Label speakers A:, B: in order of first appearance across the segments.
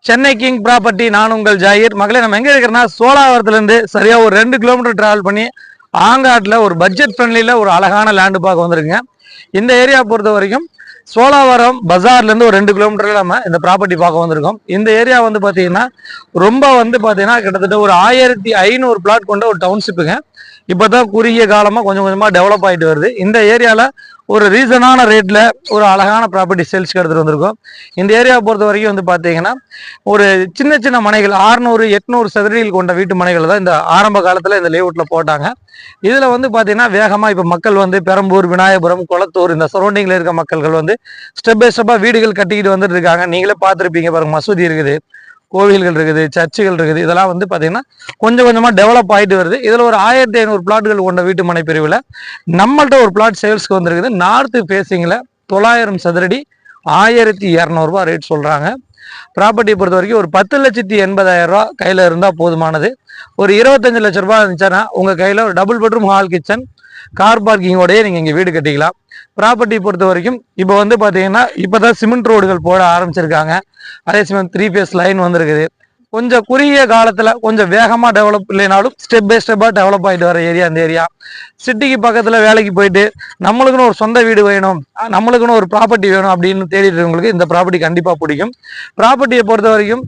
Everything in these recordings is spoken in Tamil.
A: சென்னை கிங் ப்ராப்பர்ட்டி, நான் உங்கள் ஜாகிர். மகளே, நம்ம எங்க இருக்கிறோம்னா சோழாவரத்துல இருந்து சரியா ஒரு 2 கிலோமீட்டர் டிராவல் பண்ணி ஆங்காட்ல ஒரு பட்ஜெட் ஃப்ரெண்ட்லில ஒரு அழகான லேண்டு பார்க்க வந்திருக்குங்க. இந்த ஏரியா பொறுத்த வரைக்கும் சோழாவரம் பஜார்ல இருந்து ஒரு 2 கிலோமீட்டர்ல நம்ம இந்த ப்ராப்பர்ட்டி பார்க்க வந்திருக்கோம். இந்த ஏரியா வந்து பாத்தீங்கன்னா ரொம்ப வந்து பாத்தீங்கன்னா கிட்டத்தட்ட ஒரு 1500 பிளாட் கொண்ட ஒரு டவுன்ஷிப்புங்க. இப்பதான் குறுகிய காலமா கொஞ்சம் கொஞ்சமா டெவலப் ஆயிட்டு வருது. இந்த ஏரியால ஒரு ரீசனான ரேட்ல ஒரு அழகான ப்ராப்பர்ட்டி சேல்ஸ்க்கு எடுத்துட்டு வந்திருக்கோம். இந்த ஏரியாவை பொறுத்த வரைக்கும் வந்து பாத்தீங்கன்னா ஒரு சின்ன சின்ன மனைகள் 600-800 சதுரடிகள் கொண்ட வீட்டு மனைகள் தான் இந்த ஆரம்ப காலத்துல இந்த லேஅவுட்ல போட்டாங்க. இதுல வந்து பாத்தீங்கன்னா வேகமா இப்ப மக்கள் வந்து பெரம்பூர், விநாயகபுரம், கொளத்தூர் இந்த சரௌண்டிங்ல இருக்க மக்கள்கள் வந்து ஸ்டெப் பை ஸ்டெப்பா வீடுகள் கட்டிக்கிட்டு வந்துட்டு இருக்காங்க. நீங்களே பார்த்துருப்பீங்க பாருங்க, மசூதி இருக்குது, கோவில்கள் இருக்குது, சர்ச்சுகள் இருக்குது. இதெல்லாம் வந்து பாத்தீங்கன்னா கொஞ்சம் கொஞ்சமா டெவலப் ஆயிட்டு வருது. இதுல ஒரு 1500 பிளாட்டுகள் கொண்ட வீட்டு மனை பிரிவுல நம்மள்ட்ட ஒரு பிளாட் சேல்ஸ்க்கு வந்திருக்குது. நார்த் பேசிங்ல 900 சதுரடி 1200 ரூபாய் ரேட் சொல்றாங்க. ப்ராப்பர்ட்டியை பொறுத்த வரைக்கும் ஒரு 10,80,000 ரூபா கையில இருந்தா போதுமானது. ஒரு 25 லட்சம் ரூபாய் இருந்துச்சுன்னா உங்க கையில ஒரு double bedroom hall kitchen car பார்க்கிங்கோடய நீங்க இங்க வீடு கட்டிக்கலாம். ப்ராப்பர்ட்டி பொறுத்த வரைக்கும் இப்போ வந்து பாத்தீங்கன்னா இப்பதான் சிமெண்ட் ரோடுகள் போட ஆரம்பிச்சிருக்காங்க. அதே சமயம் 3 ஃபேஸ் லைன் வந்திருக்குது. கொஞ்சம் குறுகிய காலத்துல கொஞ்சம் வேகமா டெவலப் இல்லைனாலும் ஸ்டெப் பை ஸ்டெப்பா டெவலப் ஆயிட்டு வர ஏரியா இந்த ஏரியா. சிட்டிக்கு பக்கத்துல வேலைக்கு போயிட்டு நம்மளுக்குன்னு ஒரு சொந்த வீடு வேணும், நம்மளுக்குன்னு ஒரு ப்ராப்பர்ட்டி வேணும் அப்படின்னு தேடிட்டு இருக்கவங்களுக்கு இந்த ப்ராப்பர்ட்டி கண்டிப்பா பிடிக்கும். ப்ராப்பர்ட்டியை பொறுத்த வரைக்கும்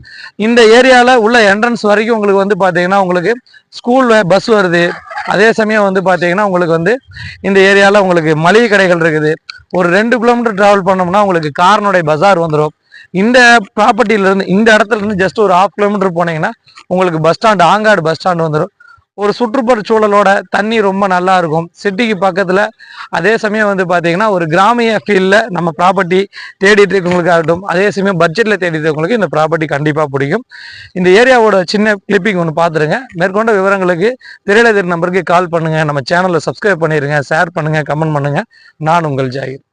A: இந்த ஏரியால உள்ள என்ட்ரன்ஸ் வரைக்கும் உங்களுக்கு வந்து பாத்தீங்கன்னா உங்களுக்கு ஸ்கூல் பஸ் வருது. அதே சமயம் வந்து பாத்தீங்கன்னா உங்களுக்கு வந்து இந்த ஏரியால உங்களுக்கு மளிகை கடைகள் இருக்குது. ஒரு 2 கிலோமீட்டர் டிராவல் பண்ணோம்னா உங்களுக்கு காரனுடைய பஜார் வந்துடும். இந்த ப்ராப்பர்ட்டில இருந்து இந்த இடத்துல இருந்து ஜஸ்ட் ஒரு 1/2 கிலோமீட்டர் போனீங்கன்னா உங்களுக்கு பஸ் ஸ்டாண்ட், ஆங்காடு பஸ் ஸ்டாண்ட் வந்துடும். ஒரு சுற்றுப்புற சூழலோட தண்ணி ரொம்ப நல்லா இருக்கும் சிட்டிக்கு பக்கத்துல. அதே சமயம் வந்து பாத்தீங்கன்னா ஒரு கிராமிய ஃபீல்ட்ல நம்ம ப்ராப்பர்ட்டி தேடிட்டு இருக்கவங்களுக்கு ஆகட்டும், அதே சமயம் பட்ஜெட்ல தேடிட்டு இருக்கவங்களுக்கு இந்த ப்ராப்பர்ட்டி கண்டிப்பா பிடிக்கும். இந்த ஏரியாவோட சின்ன கிளிப்பிங் ஒன்று பார்த்துருங்க. மேற்கொண்ட விவரங்களுக்கு திரையில நம்பருக்கு கால் பண்ணுங்க. நம்ம சேனலை சப்ஸ்கிரைப் பண்ணிருங்க, ஷேர் பண்ணுங்க, கமெண்ட் பண்ணுங்க. நான் உங்கள் ஜாகிர்.